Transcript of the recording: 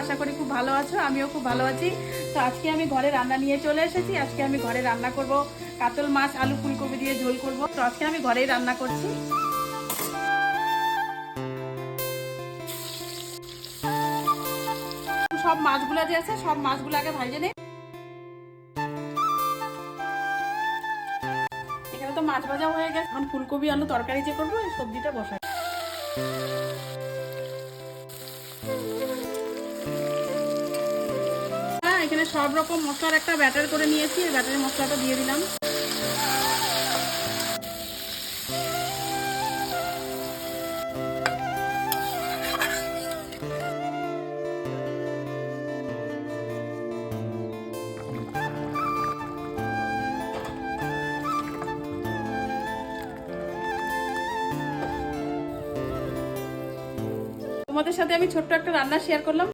আশা করি খুব ভালো আছো, আমিও খুব ভালো আছি। তো আজকে আমি ঘরে রান্না নিয়ে চলে এসেছি। আজকে আমি ঘরে রান্না করব কাতল মাছ আলু ফুলকপি দিয়ে ঝোল করব। তো আজকে আমি ঘরেই রান্না করছি। সব মাছগুলো যে আছে সব মাছগুলো আগে ভাজে নেই। এখানে তো মাছ ভাজা হয়ে গেছে, এখন ফুলকপি আলু তরকারি যে করবো এই সবজিটা বসাই। এখানে সব রকম মশলার একটা ব্যাটার করে নিয়েছি, এই ব্যাটারের মশলাটা দিয়ে দিলাম। তোমাদের সাথে আমি ছোট্ট একটা রান্না শেয়ার করলাম।